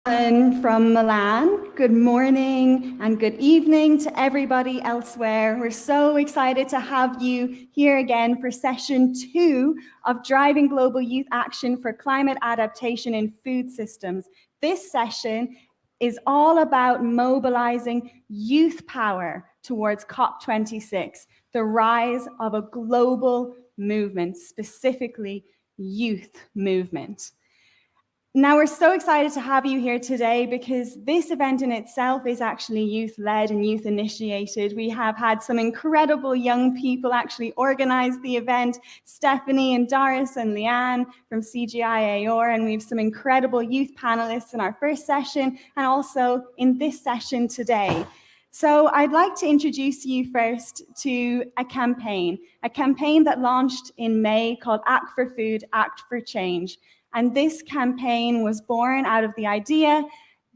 From Milan. Good morning and good evening to everybody elsewhere. We're so excited to have you here again for session 2 of Driving Global Youth Action for Climate Adaptation in Food Systems. This session is all about mobilizing youth power towards COP26, the rise of a global movement, specifically youth movement. Now, we're so excited to have you here today because this event in itself is actually youth-led and youth-initiated. We have had some incredible young people actually organize the event, Stephanie and Doris and Leanne from CGIAR, and we have some incredible youth panelists in our first session and also in this session today. So I'd like to introduce you first to a campaign that launched in May called Act for Food, Act for Change. And this campaign was born out of the idea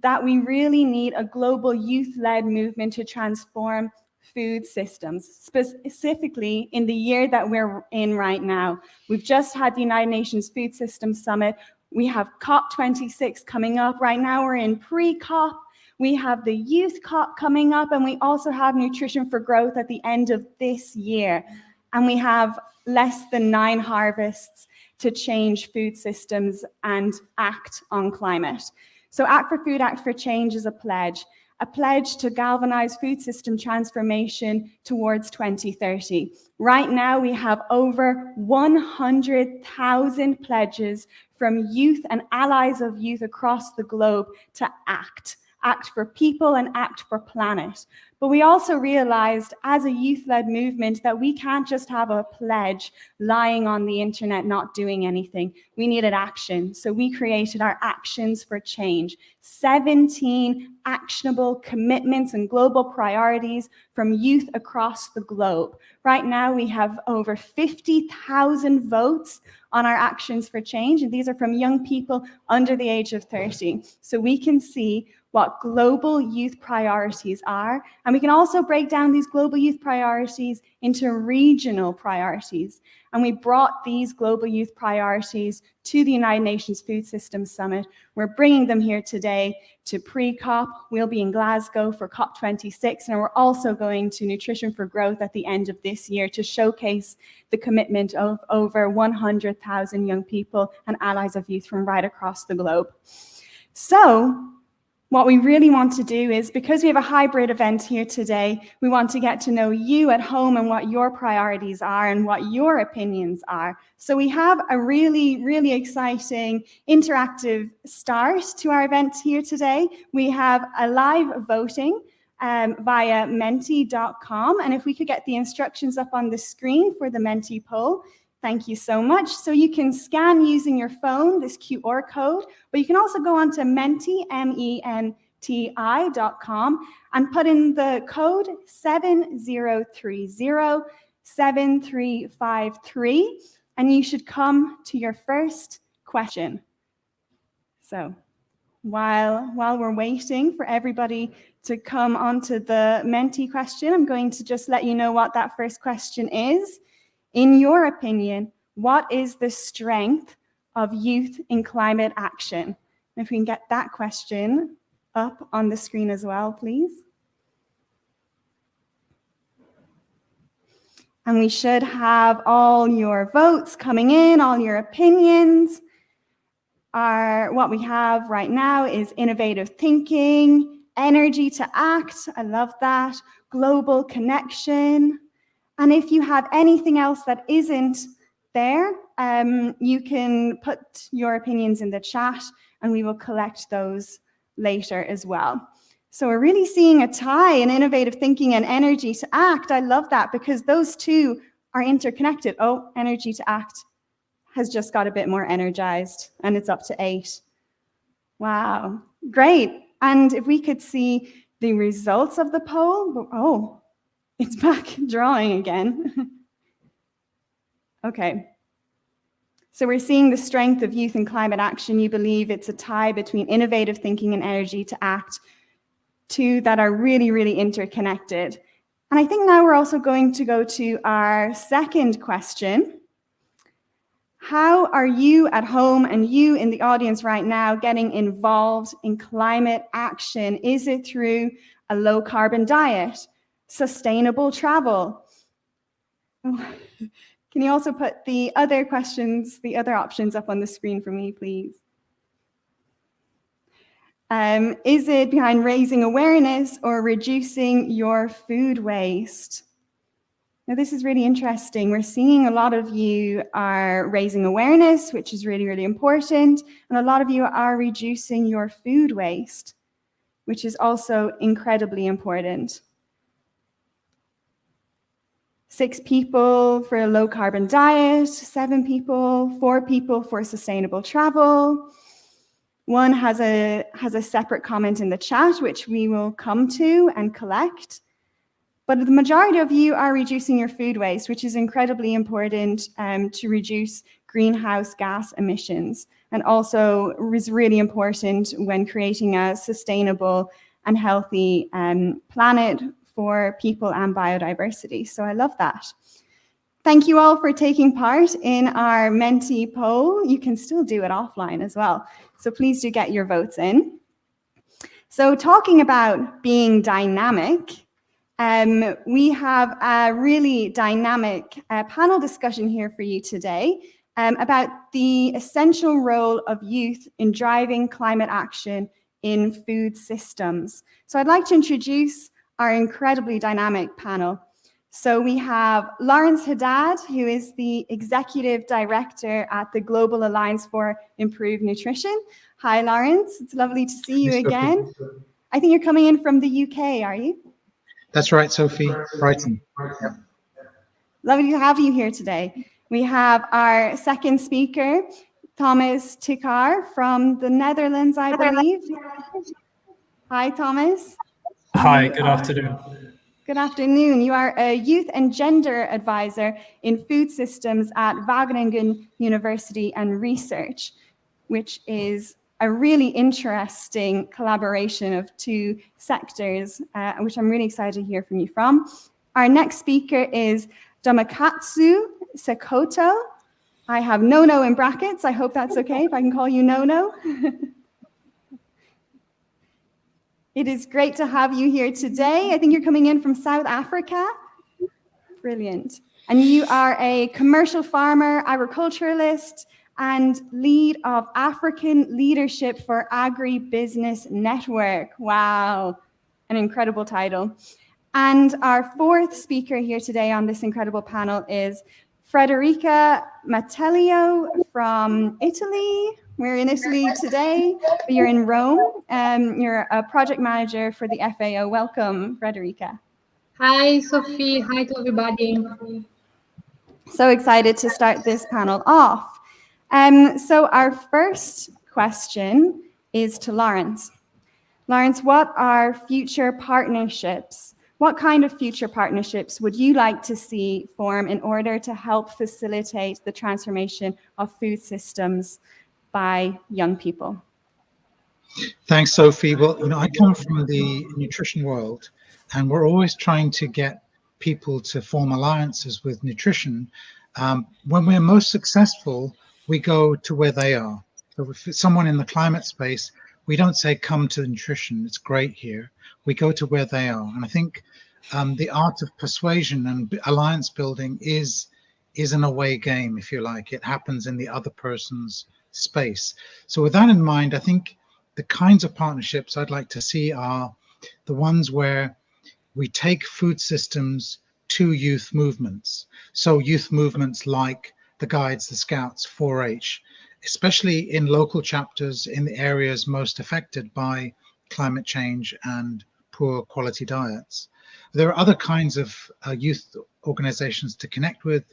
that we really need a global youth-led movement to transform food systems, specifically in the year that we're in right now. We've just had the United Nations Food Systems Summit. We have COP26 coming up. Right now we're in pre-COP. We have the Youth COP coming up, and we also have Nutrition for Growth at the end of this year. And we have less than 9 harvests to change food systems and act on climate. So Act for Food, Act for Change is a pledge to galvanize food system transformation towards 2030. Right now, we have over 100,000 pledges from youth and allies of youth across the globe to act for people and act for planet. But we also realized as a youth-led movement that we can't just have a pledge lying on the internet not doing anything. We needed action. So we created our Actions for Change, 17 actionable commitments and global priorities from youth across the globe. Right now we have over 50,000 votes on our Actions for Change, and these are from young people under the age of 30. So we can see what global youth priorities are, and we can also break down these global youth priorities into regional priorities. And we brought these global youth priorities to the United Nations Food Systems Summit. We're bringing them here today to pre-COP. We'll be in Glasgow for COP26, and we're also going to Nutrition for Growth at the end of this year to showcase the commitment of over 100,000 young people and allies of youth from right across the globe. So, what we really want to do is, because we have a hybrid event here today, we want to get to know you at home and what your priorities are and what your opinions are. So we have a really, really exciting interactive start to our event here today. We have a live voting via menti.com. And if we could get the instructions up on the screen for the Menti poll. Thank you so much. So you can scan using your phone, this QR code, but you can also go on to Menti, menti.com, and put in the code 70307353, and you should come to your first question. So while we're waiting for everybody to come onto the Menti question, I'm going to just let you know what that first question is. In your opinion, what is the strength of youth in climate action? If we can get that question up on the screen as well, please. And we should have all your votes coming in, all your opinions. What we have right now is innovative thinking, energy to act, I love that, global connection. And if you have anything else that isn't there, you can put your opinions in the chat and we will collect those later as well. So we're really seeing a tie in innovative thinking and energy to act. I love that because those two are interconnected. Oh, energy to act has just got a bit more energized and it's up to 8. Wow, great. And if we could see the results of the poll, oh, it's back drawing again. Okay. So we're seeing the strength of youth in climate action. You believe it's a tie between innovative thinking and energy to act, two that are really, really interconnected. And I think now we're also going to go to our second question. How are you at home and you in the audience right now getting involved in climate action? Is it through a low carbon diet, sustainable travel? Can you also put the other questions, the other options up on the screen for me, please? Is it behind raising awareness or reducing your food waste? Now, this is really interesting. We're seeing a lot of you are raising awareness, which is really, really important. And a lot of you are reducing your food waste, which is also incredibly important. 6 people for a low carbon diet, 7 people, 4 people for sustainable travel. One has a separate comment in the chat, which we will come to and collect. But the majority of you are reducing your food waste, which is incredibly important to reduce greenhouse gas emissions, and also is really important when creating a sustainable and healthy planet for people and biodiversity. So I love that. Thank you all for taking part in our Menti poll. You can still do it offline as well. So please do get your votes in. So talking about being dynamic, we have a really dynamic panel discussion here for you today about the essential role of youth in driving climate action in food systems. So I'd like to introduce our incredibly dynamic panel. So we have Lawrence Haddad, who is the Executive Director at the Global Alliance for Improved Nutrition. Hi, Lawrence. It's lovely to see you again. I think you're coming in from the UK, are you? That's right, Sophie. Brighton. Yep. Lovely to have you here today. We have our second speaker, Thomas Tikar from the Netherlands, I believe. Hi, Thomas. Hi, good afternoon. Good afternoon. You are a youth and gender advisor in food systems at Wageningen University and Research, which is a really interesting collaboration of 2 sectors, which I'm really excited to hear from you from. Our next speaker is Domakatsu Sekoto. I have Nono in brackets. I hope that's okay if I can call you Nono. It is great to have you here today. I think you're coming in from South Africa. Brilliant. And you are a commercial farmer, agriculturalist, and lead of African Leadership for Agribusiness Network. Wow, an incredible title. And our 4th speaker here today on this incredible panel is Frederica Mattellio from Italy. We're in Italy today, but you're in Rome. You're a project manager for the FAO. Welcome, Frederica. Hi, Sophie. Hi to everybody. So excited to start this panel off. So our first question is to Lawrence. Lawrence, what are future partnerships? What kind of future partnerships would you like to see form in order to help facilitate the transformation of food systems by young people? Thanks, Sophie. Well, I come from the nutrition world, and we're always trying to get people to form alliances with nutrition. When we're most successful, we go to where they are. So if it's someone in the climate space, we don't say, come to nutrition, it's great here. We go to where they are. And I think the art of persuasion and alliance building is an away game, if you like. It happens in the other person's space. So with that in mind, I think the kinds of partnerships I'd like to see are the ones where we take food systems to youth movements. So youth movements like the Guides, the Scouts, 4-H, especially in local chapters in the areas most affected by climate change and poor quality diets. There are other kinds of youth organizations to connect with,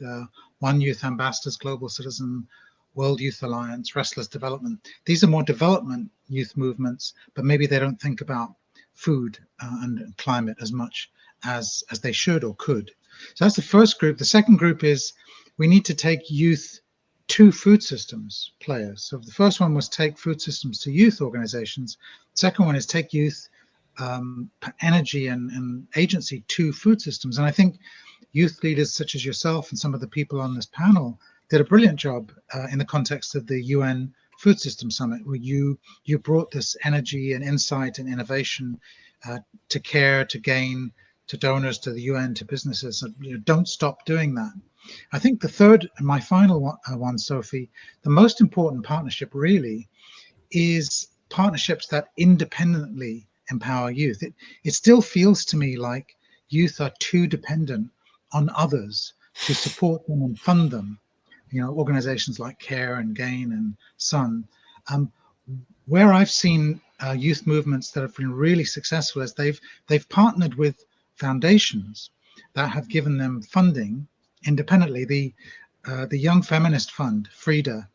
One Youth Ambassadors, Global Citizen, World Youth Alliance, Restless Development. These are more development youth movements, but maybe they don't think about food and climate as much as they should or could. So that's the first group. The second group is we need to take youth to food systems players. So the first one was take food systems to youth organizations. The second one is take youth energy and agency to food systems. And I think youth leaders such as yourself and some of the people on this panel did a brilliant job in the context of the UN Food System Summit, where you brought this energy and insight and innovation to CARE, to GAIN, to donors, to the UN, to businesses. And, don't stop doing that. I think the third and my final one, Sophie, the most important partnership really is partnerships that independently empower youth. It still feels to me like youth are too dependent on others to support them and fund them. Organizations like CARE and GAIN and SUN. Where I've seen youth movements that have been really successful is they've partnered with foundations that have given them funding independently. The Young Feminist Fund, Frida,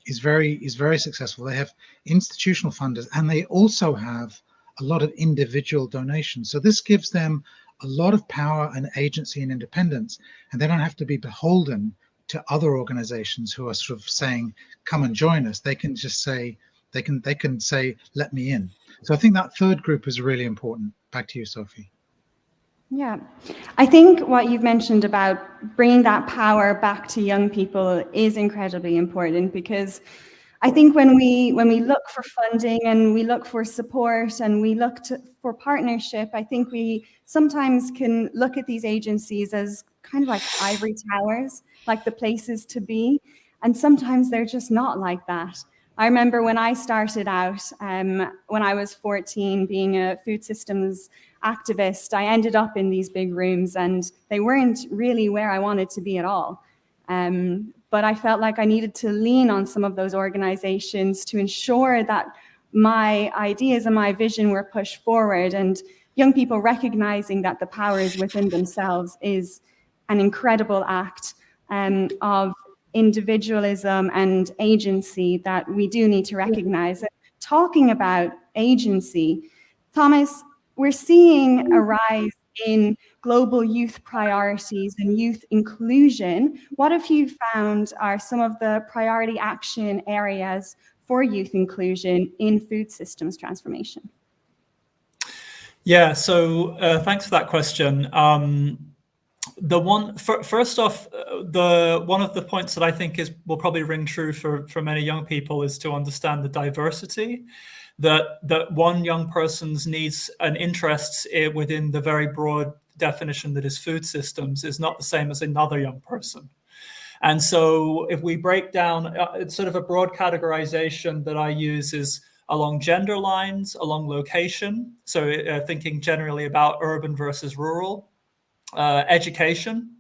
is very successful. They have institutional funders, and they also have a lot of individual donations. So this gives them a lot of power and agency and independence, and they don't have to be beholden to other organizations who are sort of saying, come and join us. They can just say, they can say, let me in. So I think that third group is really important. Back to you, Sophie. Yeah, I think what you've mentioned about bringing that power back to young people is incredibly important, because I think when we look for funding and we look for support and we look for partnership, I think we sometimes can look at these agencies as kind of like ivory towers, like the places to be. And sometimes they're just not like that. I remember when I started out, when I was 14, being a food systems activist, I ended up in these big rooms and they weren't really where I wanted to be at all. But I felt like I needed to lean on some of those organizations to ensure that my ideas and my vision were pushed forward, and young people recognizing that the power is within themselves is an incredible act of individualism and agency that we do need to recognize. Talking about agency, Thomas, we're seeing a rise in global youth priorities and youth inclusion. What have you found are some of the priority action areas for youth inclusion in food systems transformation? Yeah, so thanks for that question. First off, one of the points that I think will probably ring true for many young people is to understand the diversity that one young person's needs and interests within the very broad definition that is food systems is not the same as another young person. And so if we break down, it's sort of a broad categorization that I use is along gender lines, along location. So thinking generally about urban versus rural, education,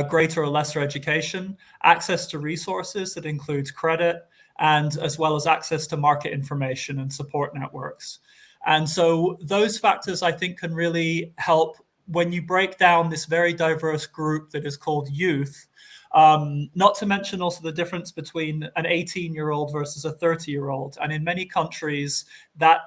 greater or lesser education, access to resources that includes credit, and as well as access to market information and support networks. And so those factors, I think, can really help when you break down this very diverse group that is called youth, not to mention also the difference between an 18-year-old versus a 30-year-old. And in many countries, that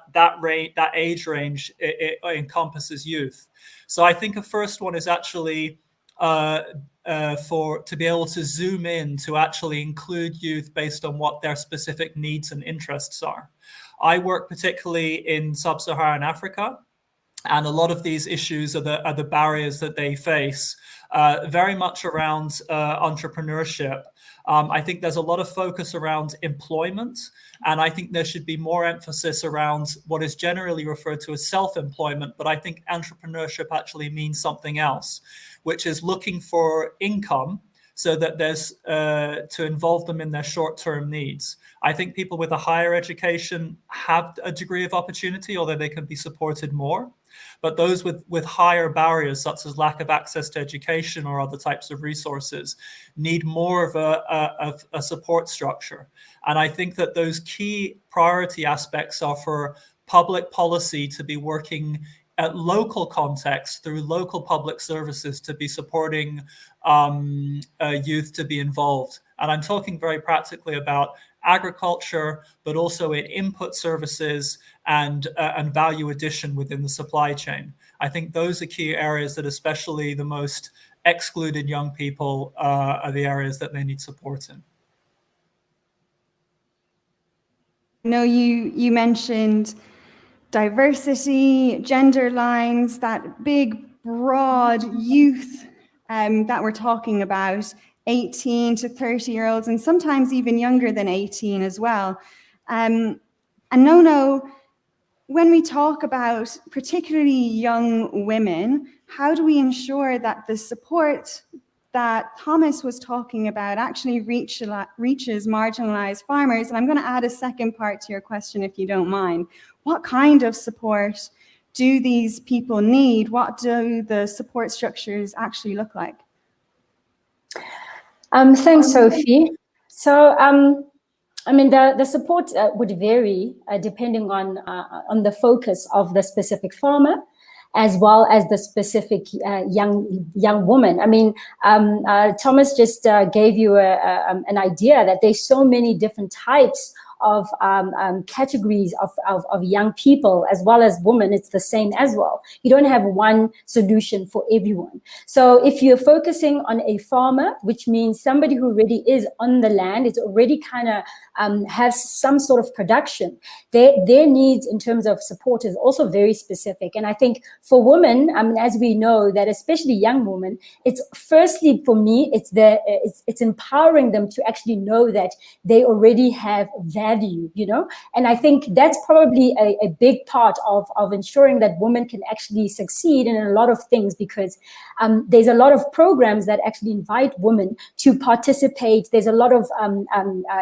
age range it encompasses youth. So I think a first one is actually to be able to zoom in to actually include youth based on what their specific needs and interests are. I work particularly in sub-Saharan Africa, and a lot of these issues are the barriers that they face, very much around entrepreneurship. I think there's a lot of focus around employment, and I think there should be more emphasis around what is generally referred to as self-employment, but I think entrepreneurship actually means something else, which is looking for income so that there's to involve them in their short-term needs. I think people with a higher education have a degree of opportunity, although they can be supported more. But those with higher barriers, such as lack of access to education or other types of resources, need more of a support structure. And I think that those key priority aspects are for public policy to be working at local context through local public services to be supporting youth to be involved. And I'm talking very practically about agriculture, but also in input services and value addition within the supply chain. I think those are key areas that especially the most excluded young people are the areas that they need support in. I know you mentioned diversity, gender lines, that big, broad youth that we're talking about 18 to 30-year-olds, and sometimes even younger than 18 as well. And Nono, when we talk about particularly young women, how do we ensure that the support that Thomas was talking about actually reaches marginalized farmers? And I'm going to add a second part to your question, if you don't mind. What kind of support do these people need? What do the support structures actually look like? Thanks, Sophie. So, I mean, the support would vary depending on the focus of the specific farmer, as well as the specific young woman. I mean, Thomas just gave you an idea that there's so many different types of categories of young people as well as women. It's the same as well. You don't have one solution for everyone. So if you're focusing on a farmer, which means somebody who already is on the land, is already kind of has some sort of production, their needs in terms of support is also very specific. And I think for women, I mean, as we know that especially young women, it's firstly for me, it's empowering them to actually know that they already have value, you know? And I think that's probably a big part of ensuring that women can actually succeed in a lot of things, because there's a lot of programs that actually invite women to participate. There's a lot of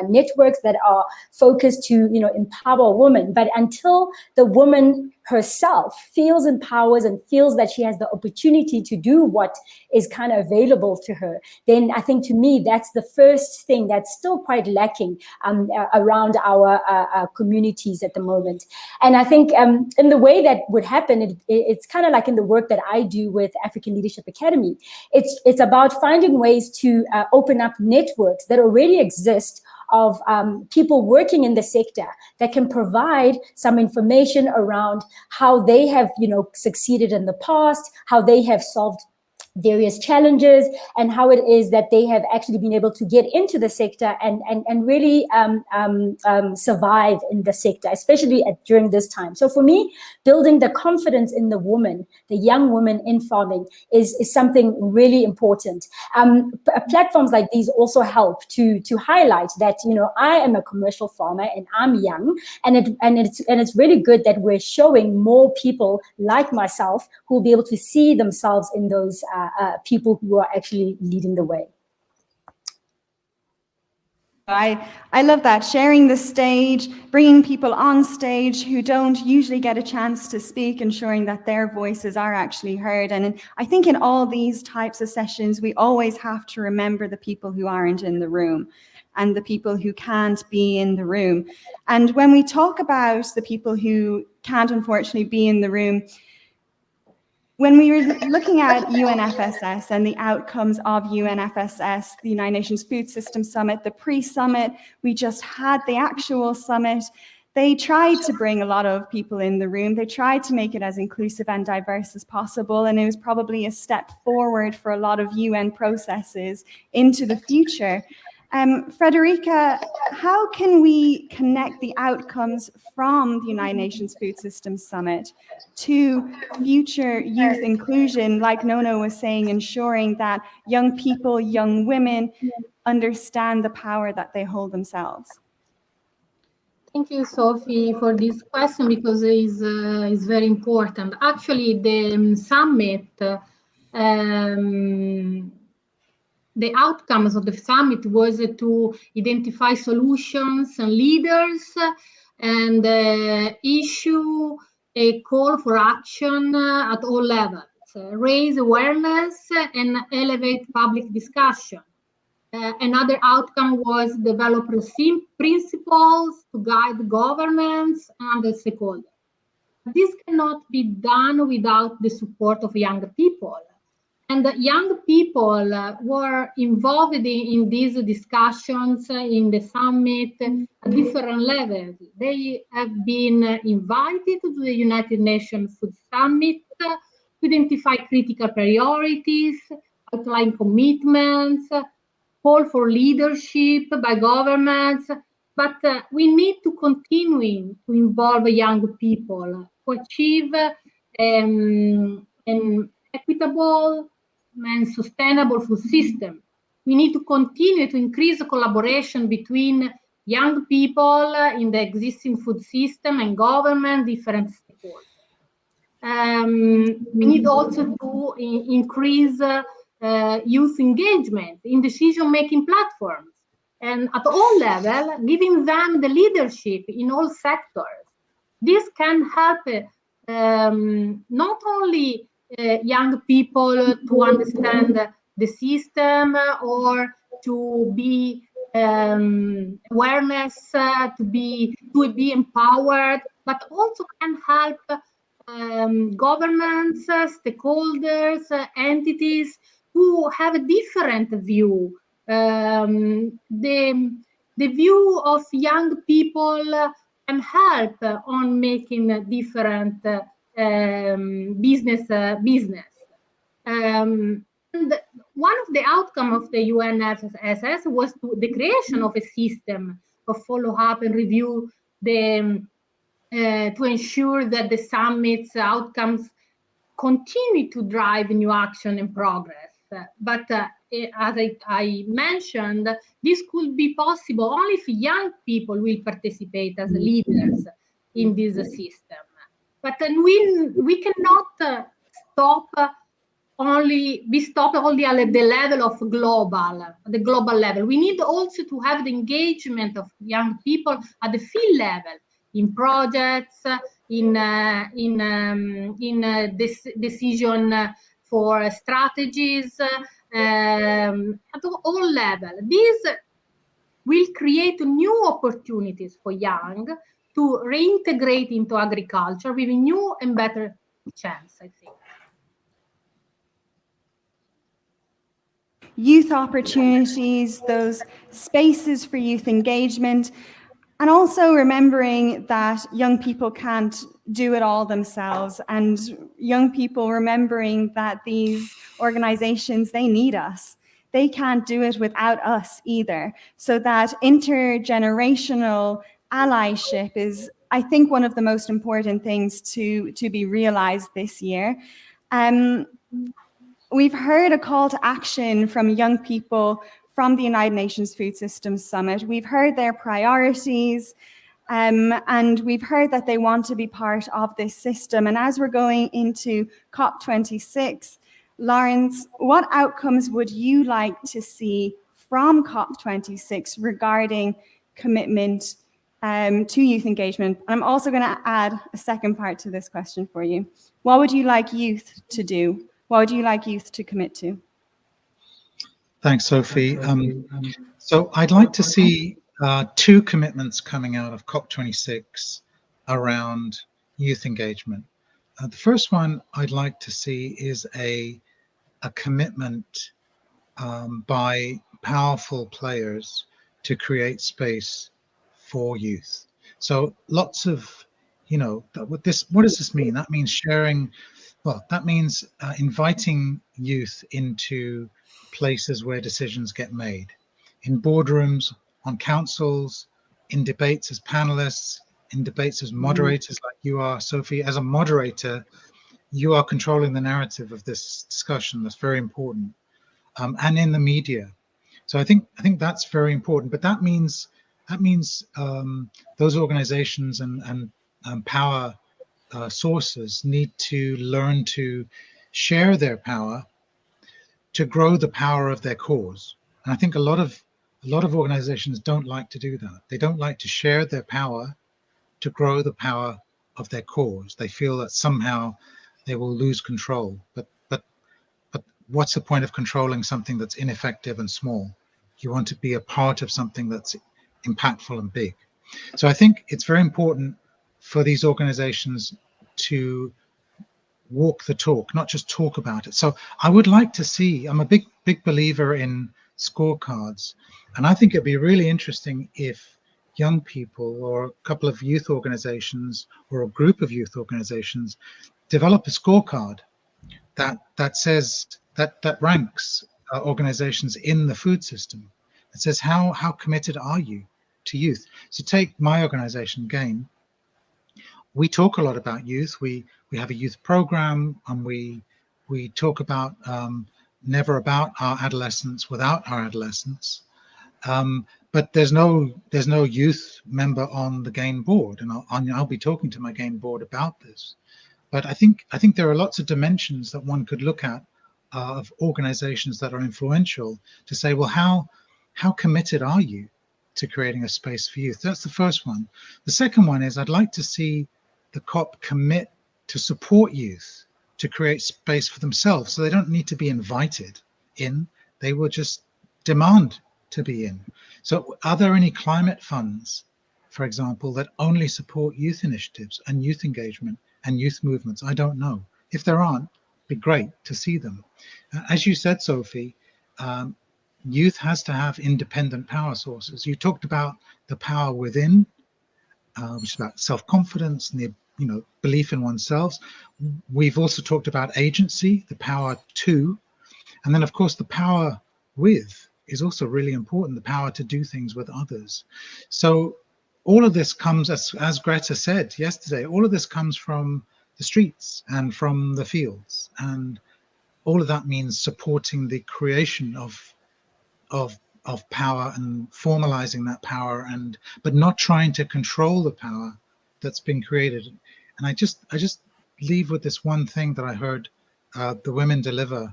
networks that are focused to, you know, empower women. But until the woman herself feels empowered and feels that she has the opportunity to do what is kind of available to her, then I think to me that's the first thing that's still quite lacking around our communities at the moment. And I think in the way that would happen, it's kind of like in the work that I do with African Leadership Academy. It's about finding ways to open up networks that already exist of people working in the sector that can provide some information around how they have, you know, succeeded in the past, how they have solved various challenges, and how it is that they have actually been able to get into the sector and really survive in the sector, especially during this time. So for me, building the confidence in the woman, the young woman in farming is something really important. Platforms like these also help to highlight that, you know, I am a commercial farmer and I'm young, and it's really good that we're showing more people like myself who will be able to see themselves in those people who are actually leading the way. I love that, sharing the stage, bringing people on stage who don't usually get a chance to speak, ensuring that their voices are actually heard. And I think in all these types of sessions, we always have to remember the people who aren't in the room and the people who can't be in the room. And when we talk about the people who can't unfortunately be in the room, when we were looking at UNFSS and the outcomes of UNFSS, the United Nations Food System Summit, the pre-summit, we just had the actual summit, they tried to bring a lot of people in the room. They tried to make it as inclusive and diverse as possible, and it was probably a step forward for a lot of UN processes into the future. Frederica, how can we connect the outcomes from the United Nations Food System Summit to future youth inclusion, like Nono was saying, ensuring that young people, young women understand the power that they hold themselves? Thank you, Sophie, for this question, because it is very important. Actually, the summit, the outcomes of the summit was to identify solutions and leaders and issue a call for action at all levels, raise awareness and elevate public discussion. Another outcome was develop principles to guide governments and the stakeholders. This cannot be done without the support of young people. And the young people were involved in these discussions in the summit at different levels. They have been invited to the United Nations Food Summit to identify critical priorities, outline commitments, call for leadership by governments. But we need to continue to involve young people to achieve an equitable and sustainable food system. we need to continue to increase the collaboration between young people in the existing food system and government, different stakeholders. We need also to increase youth engagement in decision-making platforms, and at all levels, giving them the leadership in all sectors. This can help not only young people to understand the system or to be awareness, to be empowered, but also can help governments, stakeholders, entities who have a different view. The view of young people can help on making different business. And one of the outcomes of the UNFSS was the creation of a system of follow-up and review to ensure that the summit's outcomes continue to drive new action and progress. But as I mentioned, this could be possible only if young people will participate as leaders in this system. But then we cannot stop only at the level of the global level. We need also to have the engagement of young people at the field level, in projects, in decision for strategies, at all levels. This will create new opportunities for young to reintegrate into agriculture with a new and better chance, I think. Youth opportunities, those spaces for youth engagement, and also remembering that young people can't do it all themselves, and young people remembering that these organizations, they need us. They can't do it without us either. So that intergenerational allyship is, I think, one of the most important things to be realized this year. We've heard a call to action from young people from the United Nations Food Systems Summit. We've heard their priorities, and we've heard that they want to be part of this system. And as we're going into COP26, Lawrence, what outcomes would you like to see from COP26 regarding commitment to youth engagement? And I'm also going to add a second part to this question for you. What would you like youth to do? What would you like youth to commit to? Thanks, Sophie. So I'd like to see two commitments coming out of COP26 around youth engagement. The first one I'd like to see is a commitment by powerful players to create space for youth. So lots of, what does this mean? That means sharing. Well, that means inviting youth into places where decisions get made, in boardrooms, on councils, in debates as panelists, in debates as moderators like you are, Sophie. As a moderator, you are controlling the narrative of this discussion. That's very important, and in the media. So I think that's very important. But that means those organizations and power sources need to learn to share their power to grow the power of their cause. And I think a lot of organizations don't like to do that. They don't like to share their power to grow the power of their cause. They feel that somehow they will lose control. But what's the point of controlling something that's ineffective and small? You want to be a part of something that's impactful and big. So I think it's very important for these organizations to walk the talk, not just talk about it. So I would like to see, I'm a big believer in scorecards, and I think it'd be really interesting if young people or a couple of youth organizations or a group of youth organizations develop a scorecard that says that ranks organizations in the food system. It says how committed are you to youth. So take my organization, GAIN. We talk a lot about youth. We have a youth program, and we talk about never about our adolescents without our adolescents. But there's no youth member on the GAIN board, and I'll be talking to my GAIN board about this. But I think there are lots of dimensions that one could look at of organizations that are influential to say, well, how committed are you to creating a space for youth? That's the first one. The second one is I'd like to see the COP commit to support youth to create space for themselves, so they don't need to be invited in, they will just demand to be in. So are there any climate funds, for example, that only support youth initiatives and youth engagement and youth movements? I don't know. If there aren't, it'd be great to see them. As you said, Sophie, youth has to have independent power sources. You talked about the power within, which is about self-confidence and the belief in oneself. We've also talked about agency, the power to, and then of course the power with is also really important, the power to do things with others. So all of this comes, as Greta said yesterday, all of this comes from the streets and from the fields, and all of that means supporting the creation of power and formalizing that power, but not trying to control the power that's been created. And I just leave with this one thing that I heard the Women Deliver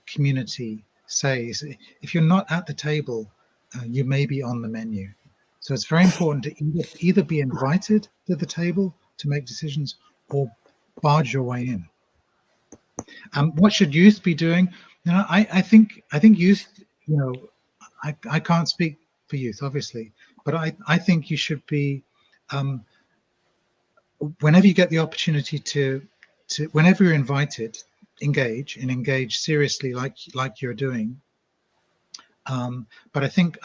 community say: is if you're not at the table, you may be on the menu. So it's very important to either be invited to the table to make decisions or barge your way in. What should youth be doing? I think youth, I can't speak for youth, obviously, but I think you should be, whenever you get the opportunity to whenever you're invited, engage seriously, like you're doing. But I think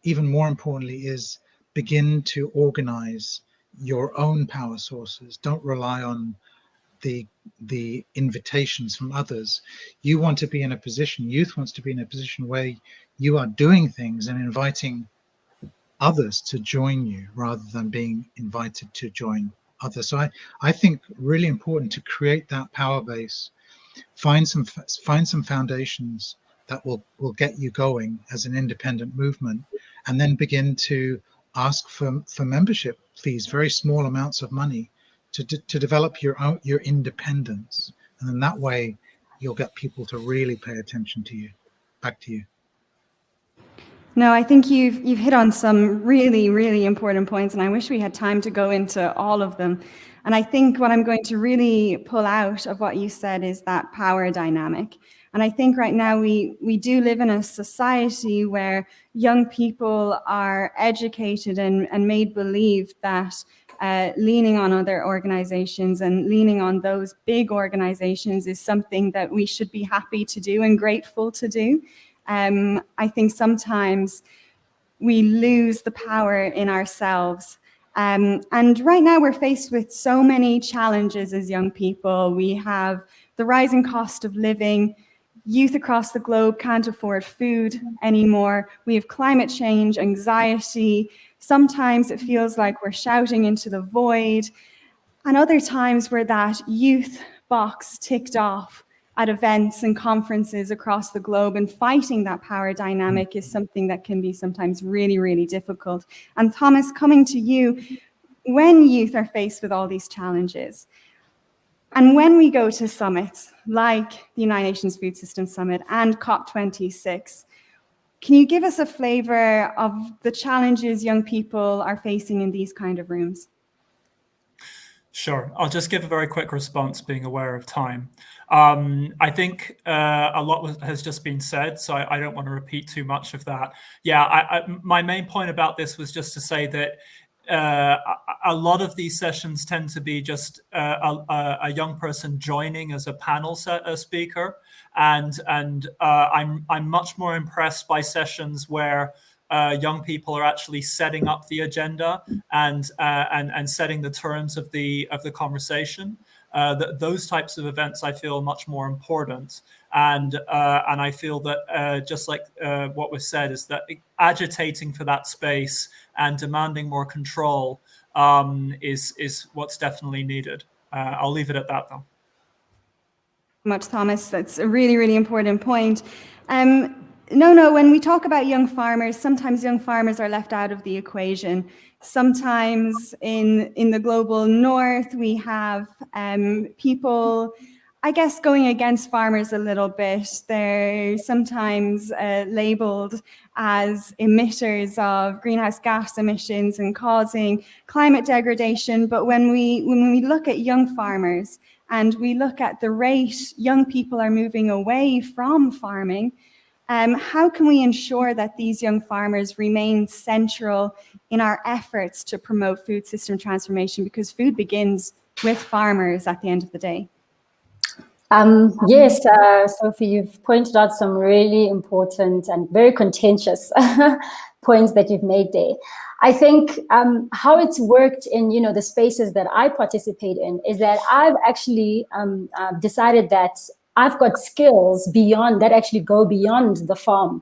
even more importantly is begin to organize your own power sources. Don't rely on the invitations from others. You want to be in a position, youth wants to be in a position where you are doing things and inviting others to join you rather than being invited to join others. So I think really important to create that power base, find some foundations that will get you going as an independent movement, and then begin to ask for membership fees, very small amounts of money, to develop your independence, and then that way you'll get people to really pay attention to you. Back to you. No, I think you've hit on some really, really important points, and I wish we had time to go into all of them. And I think what I'm going to really pull out of what you said is that power dynamic. And I think right now we do live in a society where young people are educated and made believe that leaning on other organizations and leaning on those big organizations is something that we should be happy to do and grateful to do. I think sometimes we lose the power in ourselves. And right now we're faced with so many challenges as young people. We have the rising cost of living. Youth across the globe can't afford food anymore. We have climate change, anxiety. Sometimes it feels like we're shouting into the void. And other times we're that youth box ticked off at events and conferences across the globe, and fighting that power dynamic is something that can be sometimes really, really difficult. And Thomas, coming to you, when youth are faced with all these challenges, and when we go to summits like the United Nations Food Systems Summit and COP26, can you give us a flavor of the challenges young people are facing in these kind of rooms? Sure. I'll just give a very quick response, being aware of time. I think a lot has just been said, so I don't want to repeat too much of that. Yeah, my main point about this was just to say that a lot of these sessions tend to be just a young person joining as a panel speaker, and I'm much more impressed by sessions where young people are actually setting up the agenda and setting the terms of the conversation. Those types of events I feel much more important, and I feel that just like what was said, is that agitating for that space and demanding more control is what's definitely needed. I'll leave it at that, though. Much, Thomas. That's a really, really important point. No, when we talk about young farmers, sometimes young farmers are left out of the equation. Sometimes in the global north, we have people, I guess, going against farmers a little bit. They're sometimes labeled as emitters of greenhouse gas emissions and causing climate degradation. But when we look at young farmers and we look at the rate young people are moving away from farming, how can we ensure that these young farmers remain central in our efforts to promote food system transformation? Because food begins with farmers at the end of the day. Yes, Sophie, you've pointed out some really important and very contentious points that you've made there. I think how it's worked in the spaces that I participate in is that I've actually decided that I've got skills beyond that actually go beyond the farm.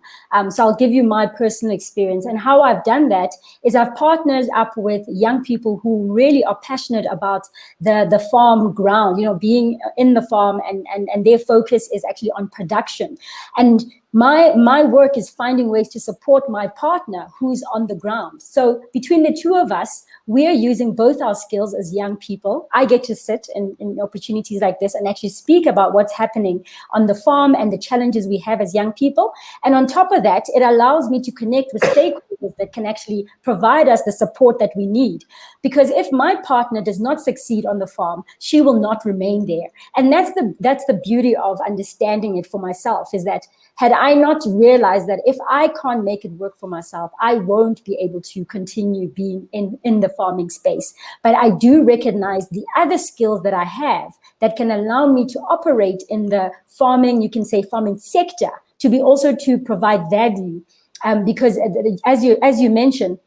So I'll give you my personal experience, and how I've done that is I've partnered up with young people who really are passionate about the farm ground, being in the farm, and their focus is actually on production. And my work is finding ways to support my partner who's on the ground. So between the two of us, we're using both our skills as young people. I get to sit in opportunities like this and actually speak about what's happening on the farm and the challenges we have as young people. And on top of that, it allows me to connect with stakeholders that can actually provide us the support that we need. Because if my partner does not succeed on the farm, she will not remain there. And that's the beauty of understanding it for myself, is that had I not realized that if I can't make it work for myself, I won't be able to continue being in the farming space. But I do recognize the other skills that I have that can allow me to operate in the farming, you can say farming sector, to be also to provide value. Because as you mentioned,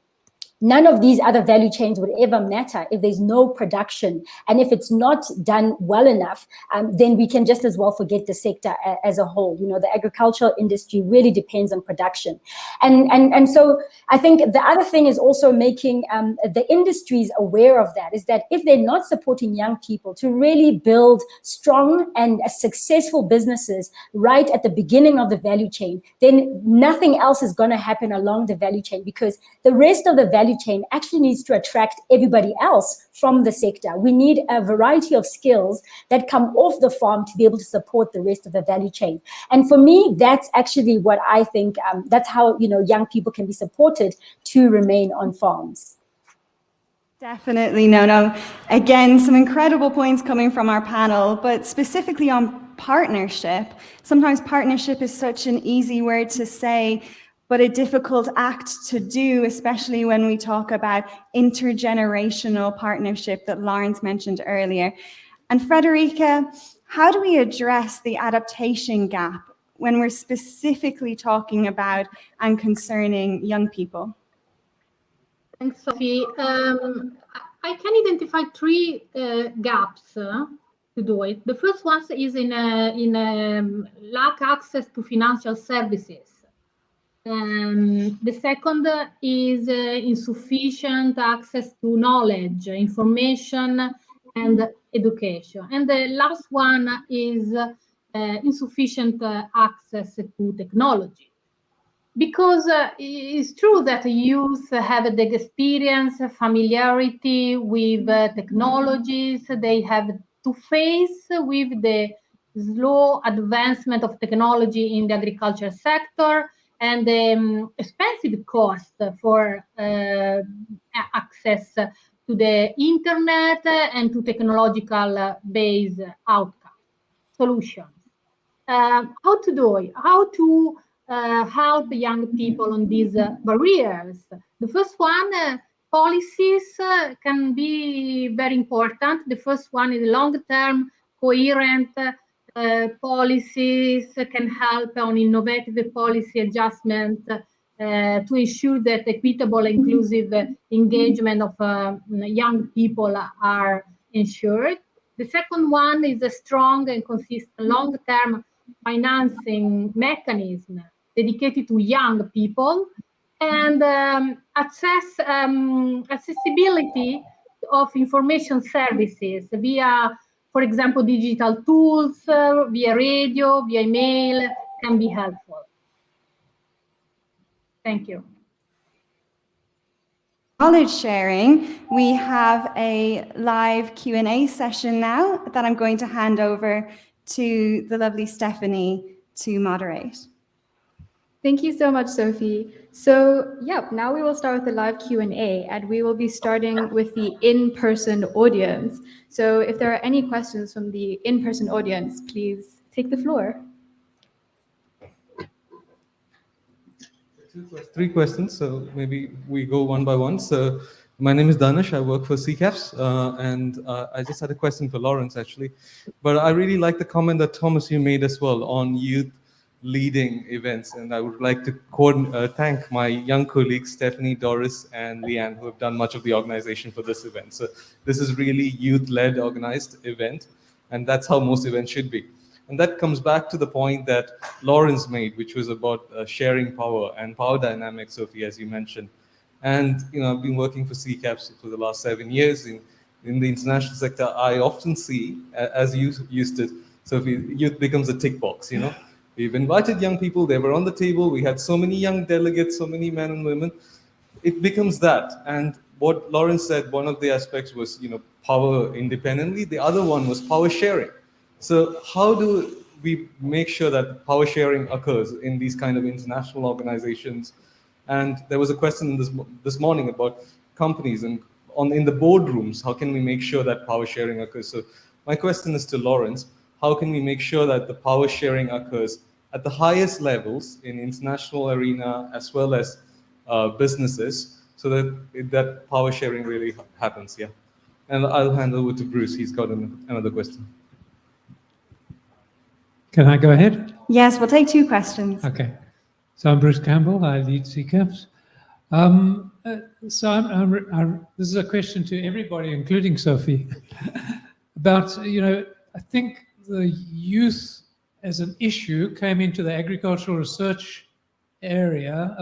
none of these other value chains would ever matter if there's no production. And if it's not done well enough, then we can just as well forget the sector as a whole. The agricultural industry really depends on production. And so I think the other thing is also making the industries aware of that, is that if they're not supporting young people to really build strong and successful businesses right at the beginning of the value chain, then nothing else is going to happen along the value chain, because the rest of the value chain actually needs to attract everybody else from the sector. We need a variety of skills that come off the farm to be able to support the rest of the value chain. And for me, that's actually what I think, that's how young people can be supported to remain on farms. Definitely, no. Again, some incredible points coming from our panel, but specifically on partnership. Sometimes partnership is such an easy word to say, but a difficult act to do, especially when we talk about intergenerational partnership that Lawrence mentioned earlier. And Frederica, how do we address the adaptation gap when we're specifically talking about and concerning young people? Thanks, Sophie. I can identify three gaps to do it. The first one is in lack access to financial services. The second is insufficient access to knowledge, information, and education. And the last one is insufficient access to technology. Because it's true that youth have the experience, familiarity with technologies. They have to face with the slow advancement of technology in the agriculture sector and the expensive cost for access to the internet and to technological based outcomes, solutions. How to do it? How to help young people on these barriers? The first one, policies can be very important. The first one is long-term, coherent policies can help on innovative policy adjustment to ensure that equitable, inclusive engagement of young people are ensured. The second one is a strong and consistent long-term financing mechanism dedicated to young people, and accessibility of information services via for example, digital tools via radio, via email can be helpful. Thank you. Knowledge sharing, we have a live Q&A session now that I'm going to hand over to the lovely Stephanie to moderate. Thank you so much, Sophie. So, now we will start with the live Q&A, and we will be starting with the in-person audience. So if there are any questions from the in-person audience, please take the floor. Three questions, so maybe we go one by one. So my name is Danish, I work for CCAFS, and I just had a question for Lawrence, actually. But I really like the comment that, Thomas, you made as well on youth leading events, and I would like to thank my young colleagues, Stephanie, Doris, and Leanne, who have done much of the organization for this event. So this is really youth-led organized event, and that's how most events should be. And that comes back to the point that Lawrence made, which was about sharing power and power dynamics, Sophie, as you mentioned. And I've been working for CCAFS for the last 7 years in the international sector. I often see, as you used it, Sophie, youth becomes a tick box. We've invited young people, they were on the table, we had so many young delegates, so many men and women. It becomes that. And what Lawrence said, one of the aspects was, power independently. The other one was power sharing. So how do we make sure that power sharing occurs in these kind of international organizations? And there was a question this morning about companies and in the boardrooms, how can we make sure that power sharing occurs? So my question is to Lawrence, how can we make sure that the power sharing occurs at the highest levels in international arena as well as businesses, so that power sharing really happens? Yeah. And I'll hand over to Bruce, he's got another question. Can I go ahead? Yes, we'll take 2 questions. Okay. So I'm Bruce Campbell, I lead CCAFS. This is a question to everybody, including Sophie, about, I think the youth as an issue came into the agricultural research area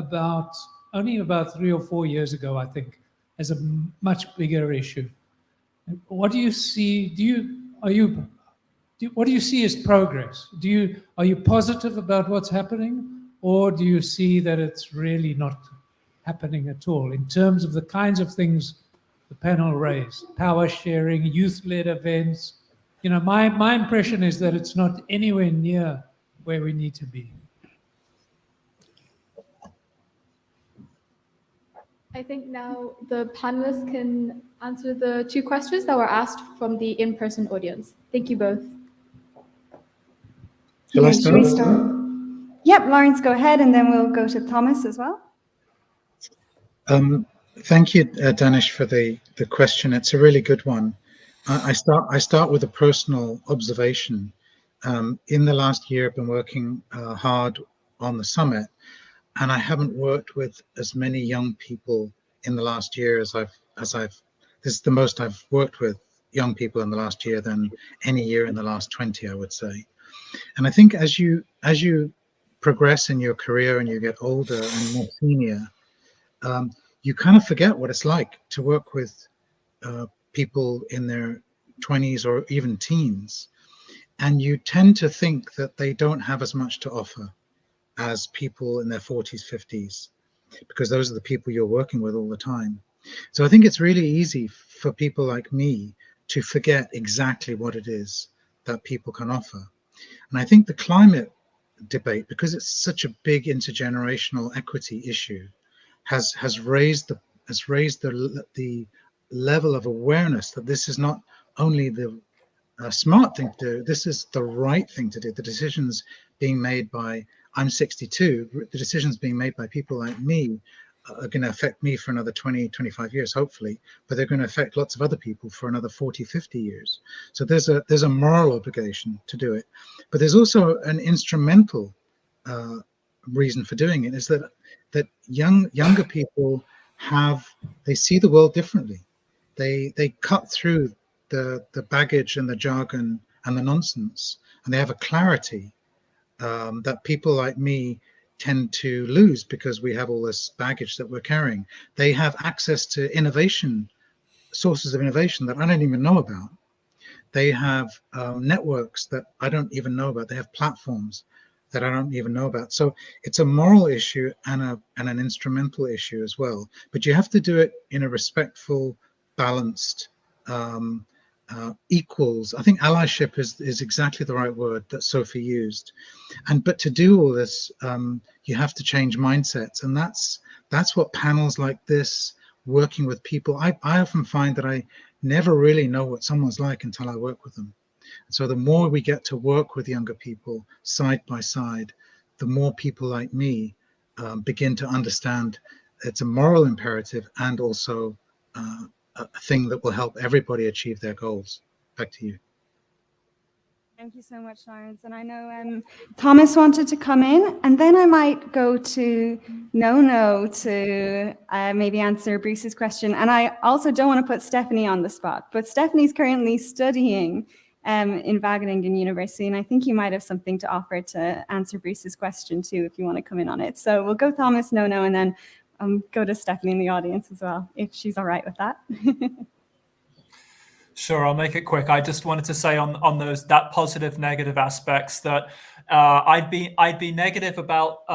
only about 3 or 4 years ago, I think, as a much bigger issue. What do you see? What do you see as progress? Are you positive about what's happening, or do you see that it's really not happening at all in terms of the kinds of things the panel raised? Power sharing, youth-led events. My impression is that it's not anywhere near where we need to be. I think now the panelists can answer the 2 questions that were asked from the in-person audience. Thank you both. Shall I Should we start? Yep, Lawrence, go ahead, and then we'll go to Thomas as well. Thank you, Danish, for the question. It's a really good one. I start with a personal observation. In the last year, I've been working hard on the summit, and I haven't worked with as many young people in the last year as this is the most I've worked with young people in the last year than any year in the last 20, I would say. And I think as you progress in your career and you get older and more senior, you kind of forget what it's like to work with people in their 20s or even teens. And you tend to think that they don't have as much to offer as people in their 40s, 50s, because those are the people you're working with all the time. So I think it's really easy for people like me to forget exactly what it is that people can offer. And I think the climate debate, because it's such a big intergenerational equity issue, has raised the level of awareness that this is not only the smart thing to do, this is the right thing to do. The decisions being made by, I'm 62, the decisions being made by people like me are going to affect me for another 20, 25 years, hopefully, but they're going to affect lots of other people for another 40, 50 years. So there's a moral obligation to do it. But there's also an instrumental reason for doing it, is that younger people they see the world differently. They cut through the baggage and the jargon and the nonsense, and they have a clarity that people like me tend to lose because we have all this baggage that we're carrying. They have access to sources of innovation that I don't even know about. They have networks that I don't even know about. They have platforms that I don't even know about. So it's a moral issue and an instrumental issue as well. But you have to do it in a respectful, balanced, equals. I think allyship is exactly the right word that Sophie used. But to do all this, you have to change mindsets, and that's what panels like this, working with people. I often find that I never really know what someone's like until I work with them. So the more we get to work with younger people side by side, the more people like me begin to understand it's a moral imperative and also a thing that will help everybody achieve their goals. Back to you. Thank you so much, Lawrence. And I know Thomas wanted to come in, and then I might go to No to maybe answer Bruce's question. And I also don't want to put Stephanie on the spot, but Stephanie's currently studying in Wageningen University, and I think you might have something to offer to answer Bruce's question too, if you want to come in on it. So we'll go Thomas, No, and then go to Stephanie in the audience as well, if she's all right with that. Sure, I'll make it quick. I just wanted to say on those that positive negative aspects that I'd be negative about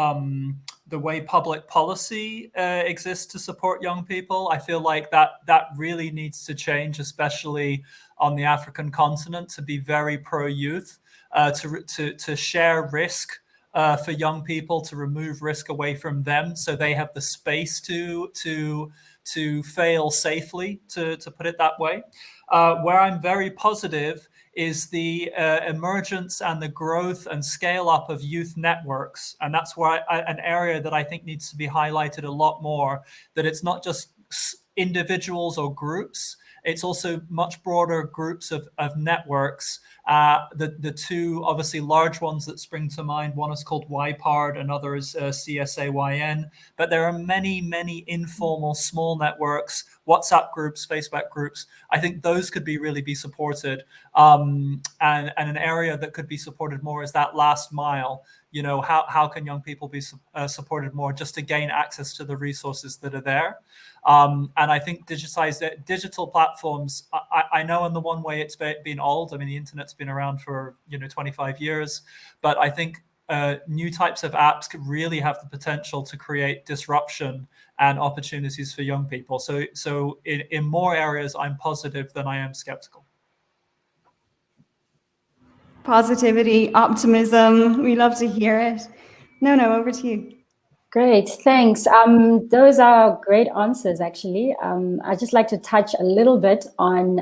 the way public policy exists to support young people. I feel like that really needs to change, especially on the African continent, to be very pro-youth, to share risk for young people, to remove risk away from them, so they have the space to fail safely, to put it that way. Where I'm very positive is the emergence and the growth and scale up of youth networks. And that's where an area that I think needs to be highlighted a lot more, that it's not just individuals or groups, it's also much broader groups of networks. The two obviously large ones that spring to mind, one is called YPARD, another is CSAYN, but there are many, many informal small networks, WhatsApp groups, Facebook groups. I think those could really be supported. And an area that could be supported more is that last mile. You know, how can young people be supported more just to gain access to the resources that are there? And I think digital platforms, I know in the one way it's been old. I mean, the internet's been around for 25 years, but I think new types of apps could really have the potential to create disruption and opportunities for young people. So in more areas, I'm positive than I am skeptical. Positivity, optimism, we love to hear it. No, over to you. Great, thanks. Those are great answers, actually. I'd just like to touch a little bit on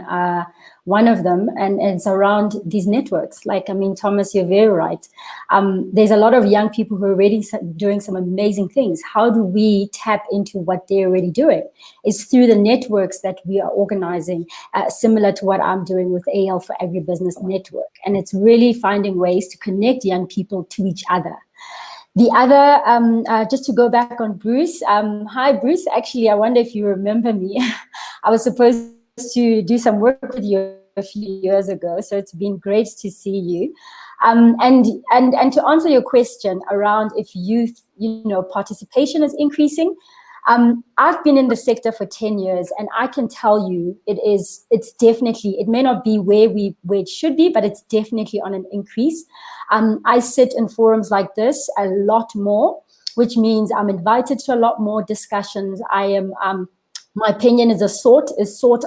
one of them, and it's around these networks. Like, I mean, Thomas, you're very right. There's a lot of young people who are already doing some amazing things. How do we tap into what they're already doing? It's through the networks that we are organizing, similar to what I'm doing with AL for Agribusiness Network. And it's really finding ways to connect young people to each other. The other, just to go back on Bruce, hi Bruce, actually I wonder if you remember me. I was supposed to do some work with you a few years ago, so it's been great to see you. And to answer your question around if youth, participation is increasing, I've been in the sector for 10 years, and I can tell you it's definitely, it may not be where it should be, but it's definitely on an increase. I sit in forums like this a lot more, which means I'm invited to a lot more discussions. I am, my opinion is sought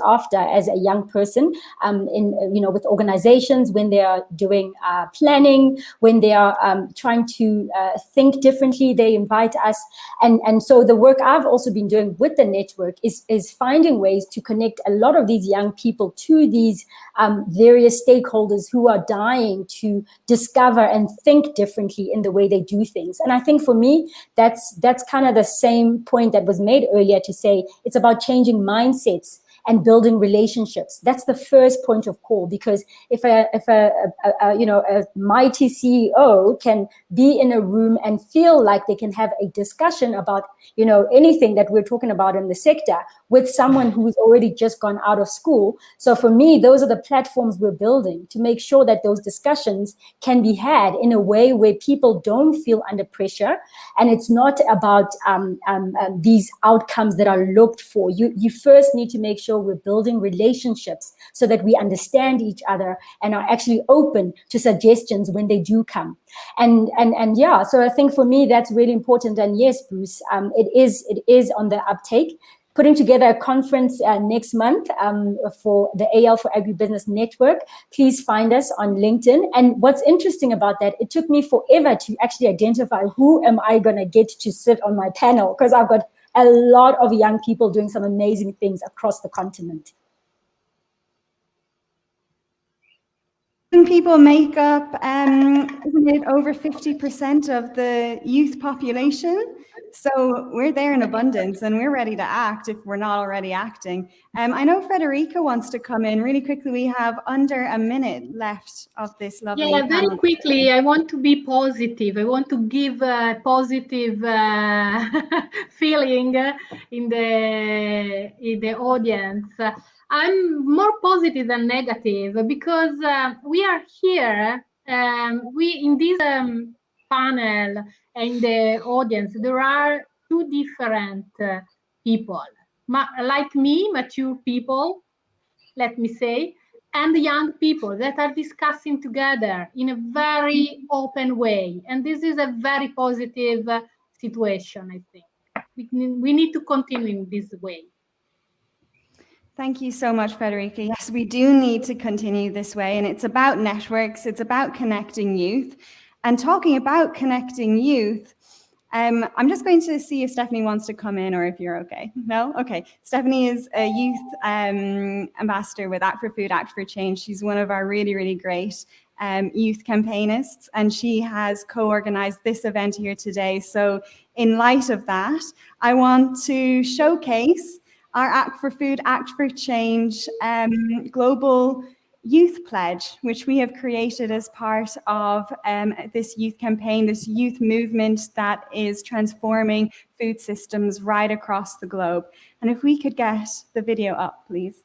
after as a young person, with organizations when they are doing planning, when they are trying to think differently, they invite us. And so the work I've also been doing with the network is finding ways to connect a lot of these young people to these various stakeholders who are dying to discover and think differently in the way they do things. And I think for me, that's kind of the same point that was made earlier, to say it's about changing mindsets and building relationships. That's the first point of call, because if a mighty CEO can be in a room and feel like they can have a discussion about anything that we're talking about in the sector with someone who's already just gone out of school. So for me, those are the platforms we're building to make sure that those discussions can be had in a way where people don't feel under pressure, and it's not about these outcomes that are looked for. You first need to make sure sure we're building relationships so that we understand each other and are actually open to suggestions when they do come. And yeah, so I think for me that's really important. And yes, Bruce, it is on the uptake. Putting together a conference next month for the AL for Agribusiness Network. Please find us on LinkedIn. And what's interesting about that, it took me forever to actually identify who am I going to get to sit on my panel, because I've got a lot of young people doing some amazing things across the continent. People make up, isn't it, over 50% of the youth population? So we're there in abundance and we're ready to act if we're not already acting. I know Federica wants to come in really quickly. We have under a minute left of this lovely Yeah, very panel. quickly, I want to be positive. I want to give a positive feeling in the audience. I'm more positive than negative because we are here. We in this panel and the audience, there are two different people, like me, mature people, let me say, and young people that are discussing together in a very open way. And this is a very positive situation, I think. We need to continue in this way. Thank you so much, Federica. Yes, we do need to continue this way. And it's about networks. It's about connecting youth. And talking about connecting youth, I'm just going to see if Stephanie wants to come in or if you're okay. No? Okay. Stephanie is a youth ambassador with Act for Food, Act for Change. She's one of our really, really great youth campaignists, and she has co-organized this event here today. So in light of that, I want to showcase our Act for Food, Act for Change global youth pledge, which we have created as part of this youth campaign, this youth movement that is transforming food systems right across the globe. And if we could get the video up, please.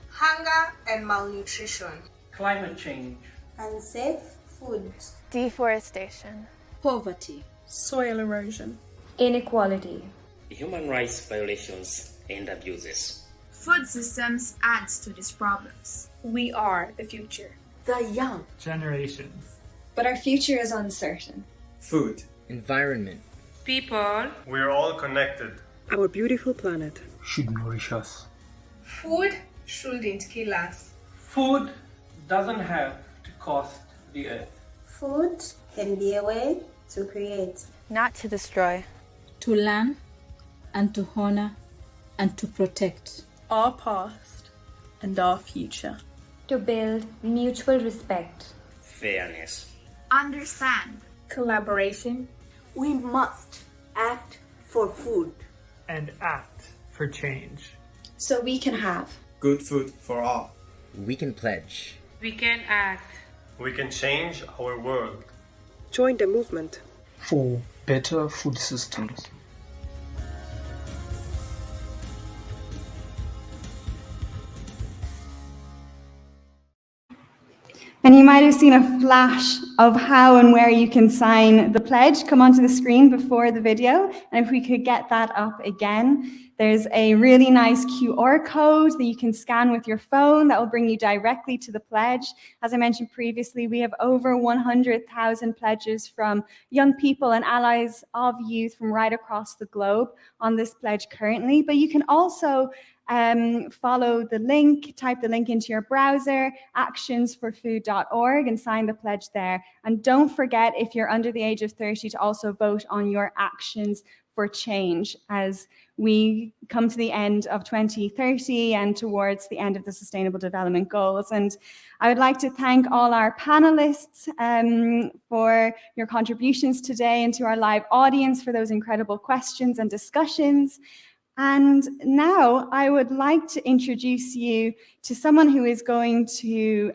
Hunger and malnutrition. Climate change. Unsafe food. Deforestation. Poverty. Soil erosion. Inequality. Human rights violations and abuses. Food systems adds to these problems. We are the future. The young. Generations. But our future is uncertain. Food. Environment. People. We're all connected. Our beautiful planet should nourish us. Food shouldn't kill us. Food doesn't have to cost the earth. Food can be a way to create. Not to destroy. To learn and to honor and to protect. Our past and our future. To build mutual respect. Fairness. Understand. Collaboration. We must act for food. And act for change. So we can have good food for all. We can pledge. We can act. We can change our world. Join the movement for better food systems. And you might have seen a flash of how and where you can sign the pledge come onto the screen before the video. And if we could get that up again. There's a really nice QR code that you can scan with your phone that will bring you directly to the pledge. As I mentioned previously, we have over 100,000 pledges from young people and allies of youth from right across the globe on this pledge currently. But you can also follow the link, type the link into your browser, actionsforfood.org, and sign the pledge there. And don't forget, if you're under the age of 30, to also vote on your actions for change as we come to the end of 2030 and towards the end of the Sustainable Development Goals. And I would like to thank all our panelists for your contributions today and to our live audience for those incredible questions and discussions. And now I would like to introduce you to someone who is going to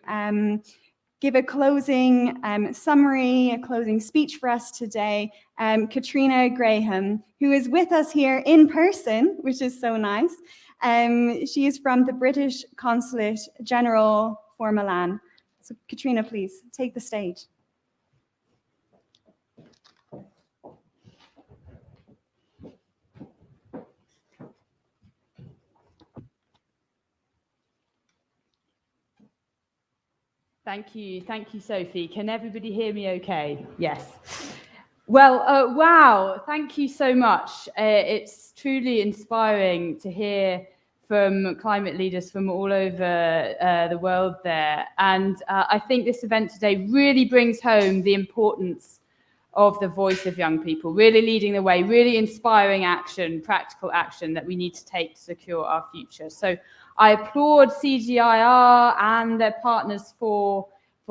give a closing summary, a closing speech for us today, Katrina Graham, who is with us here in person, which is so nice. She is from the British Consulate General for Milan. So Katrina, please take the stage. Thank you, Sophie. Can everybody hear me okay? Yes. Well, wow, thank you so much. It's truly inspiring to hear from climate leaders from all over the world there. And I think this event today really brings home the importance of the voice of young people, really leading the way, really inspiring action, practical action that we need to take to secure our future. So I applaud CGIAR and their partners for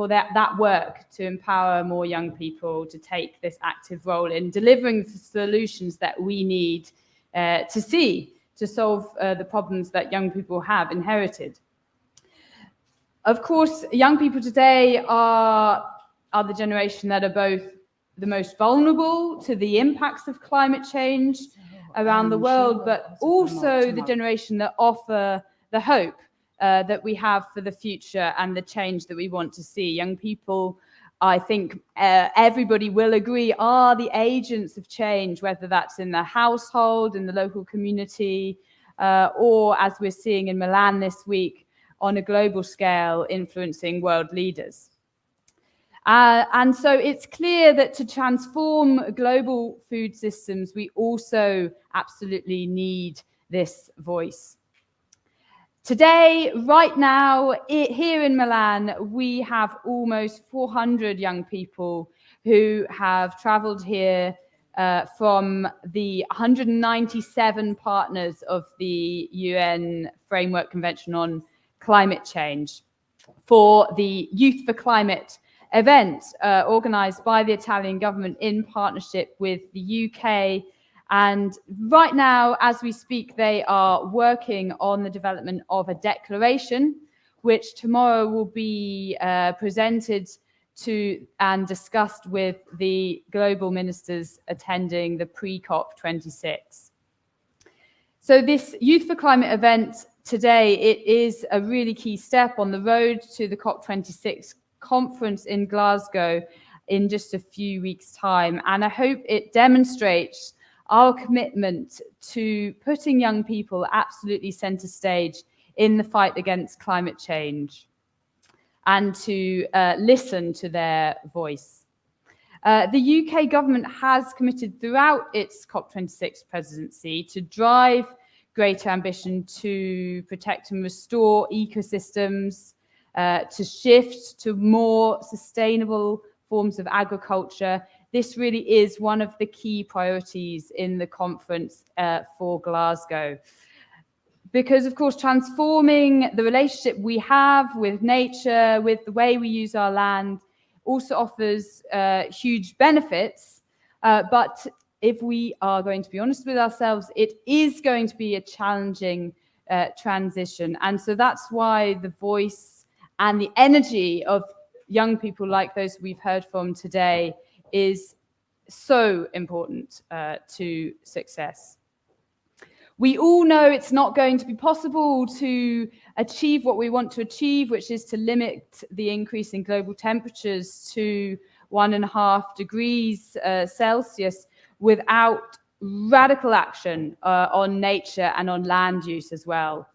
that work to empower more young people to take this active role in delivering the solutions that we need to see to solve the problems that young people have inherited. Of course, young people today are the generation that are both the most vulnerable to the impacts of climate change around the world, but also the generation that offer the hope that we have for the future and the change that we want to see. Young people, I think everybody will agree, are the agents of change, whether that's in the household, in the local community, or as we're seeing in Milan this week, on a global scale, influencing world leaders. And so it's clear that to transform global food systems, we also absolutely need this voice. Today, right now, here in Milan, we have almost 400 young people who have traveled here from the 197 partners of the UN Framework Convention on Climate Change for the Youth for Climate event organized by the Italian government in partnership with the UK. And right now, as we speak, they are working on the development of a declaration, which tomorrow will be presented to and discussed with the global ministers attending the pre-COP26. So this Youth for Climate event today, it is a really key step on the road to the COP26 conference in Glasgow in just a few weeks' time. And I hope it demonstrates our commitment to putting young people absolutely center stage in the fight against climate change and to listen to their voice. The UK government has committed throughout its COP26 presidency to drive greater ambition to protect and restore ecosystems, to shift to more sustainable forms of agriculture. This really is one of the key priorities in the conference for Glasgow. Because, of course, transforming the relationship we have with nature, with the way we use our land, also offers huge benefits. But if we are going to be honest with ourselves, it is going to be a challenging transition. And so that's why the voice and the energy of young people like those we've heard from today is so important to success. We all know it's not going to be possible to achieve what we want to achieve, which is to limit the increase in global temperatures to 1.5 degrees Celsius without radical action on nature and on land use as well.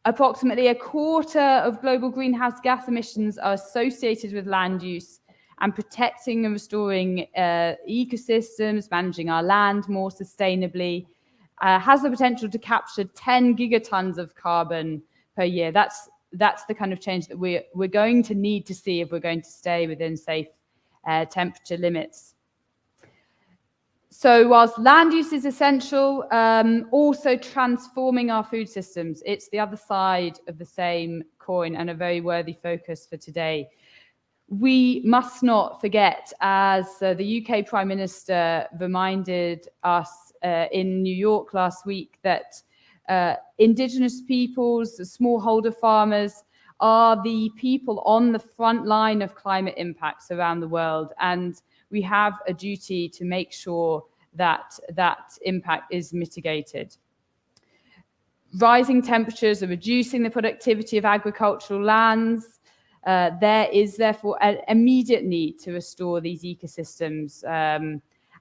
Approximately 1/4 of global greenhouse gas emissions are associated with land use, and protecting and restoring ecosystems, managing our land more sustainably, has the potential to capture 10 gigatons of carbon per year. That's the kind of change that we're going to need to see if we're going to stay within safe temperature limits. So whilst land use is essential, also transforming our food systems, it's the other side of the same coin and a very worthy focus for today. We must not forget, as the UK Prime Minister reminded us in New York last week, that Indigenous peoples, the smallholder farmers, are the people on the front line of climate impacts around the world. And we have a duty to make sure that that impact is mitigated. rising temperatures are reducing the productivity of agricultural lands. There is therefore an immediate need to restore these ecosystems.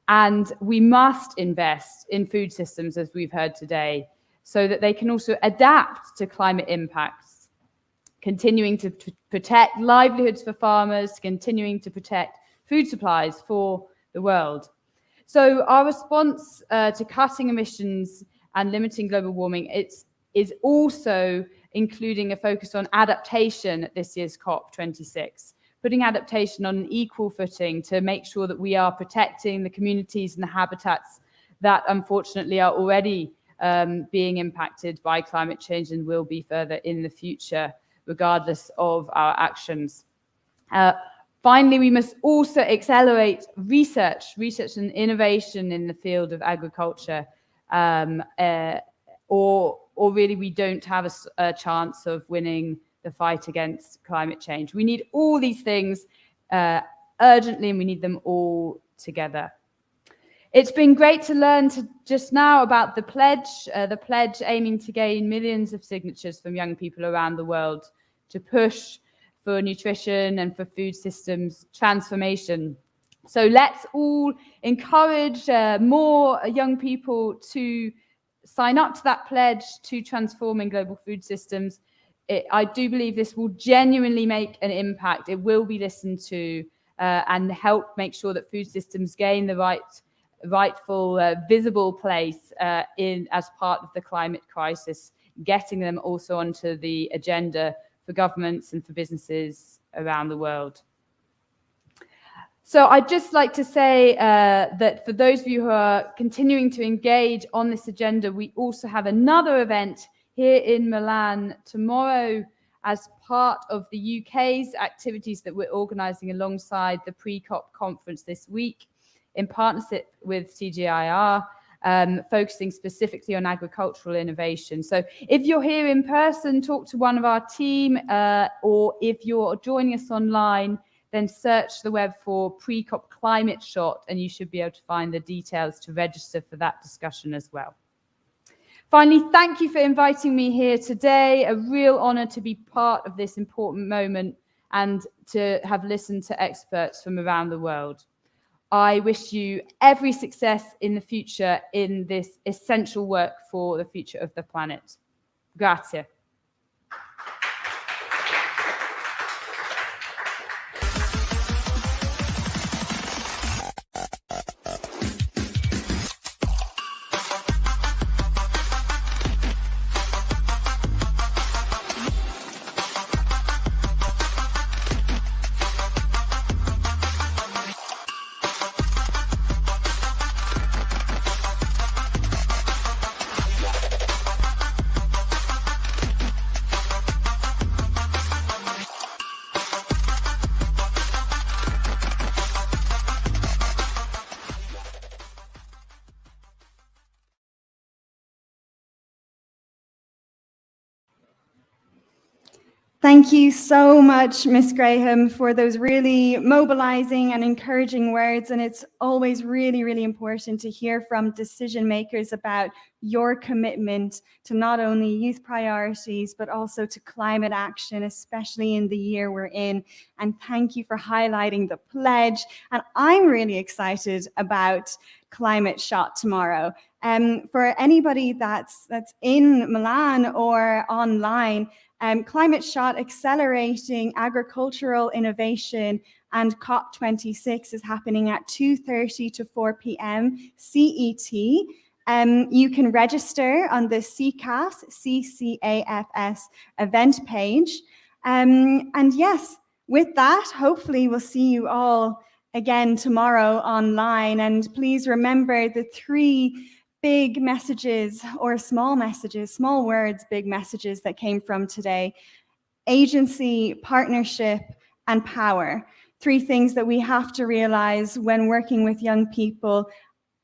And we must invest in food systems, as we've heard today, so that they can also adapt to climate impacts, continuing to protect livelihoods for farmers, continuing to protect food supplies for the world. So our response to cutting emissions and limiting global warming is also including a focus on adaptation at this year's COP26, putting adaptation on an equal footing to make sure that we are protecting the communities and the habitats that unfortunately are already being impacted by climate change and will be further in the future, regardless of our actions. Finally, we must also accelerate research and innovation in the field of agriculture, or really we don't have a chance of winning the fight against climate change. We need all these things urgently, and we need them all together. It's been great to learn just now about the pledge aiming to gain millions of signatures from young people around the world to push for nutrition and for food systems transformation. So let's all encourage more young people to sign up to that pledge to transforming global food systems. I do believe this will genuinely make an impact. It will be listened to and help make sure that food systems gain the rightful, visible place as part of the climate crisis, getting them also onto the agenda for governments and for businesses around the world. So I'd just like to say that for those of you who are continuing to engage on this agenda, we also have another event here in Milan tomorrow as part of the UK's activities that we're organising alongside the pre-COP conference this week in partnership with CGIAR, focusing specifically on agricultural innovation. So if you're here in person, talk to one of our team, or if you're joining us online, then search the web for pre-COP climate shot, and you should be able to find the details to register for that discussion as well. Finally, thank you for inviting me here today. A real honor to be part of this important moment and to have listened to experts from around the world. I wish you every success in the future in this essential work for the future of the planet. Grazie. Thank you so much, Ms. Graham, for those really mobilizing and encouraging words. And it's always really, really important to hear from decision makers about your commitment to not only youth priorities, but also to climate action, especially in the year we're in. And thank you for highlighting the pledge. And I'm really excited about Climate Shot tomorrow. For anybody that's in Milan or online, Climate Shot Accelerating Agricultural Innovation and COP26 is happening at 2:30 to 4 p.m. CET. You can register on the CCAFS event page. And yes, with that, hopefully we'll see you all again tomorrow online. And please remember the 3 big messages or small messages, small words, big messages that came from today: agency, partnership, and power. 3 things that we have to realize when working with young people,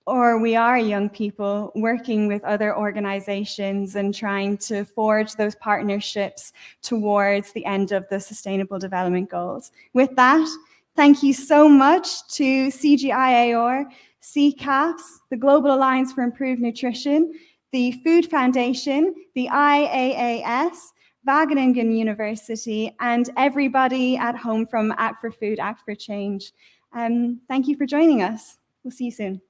or we are young people working with other organizations and trying to forge those partnerships towards the end of the Sustainable Development Goals. With that, thank you so much to CGIAR, CCAFS, the Global Alliance for Improved Nutrition, the Food Foundation, the IAAS, Wageningen University, and everybody at home from Act for Food, Act for Change. Thank you for joining us. We'll see you soon.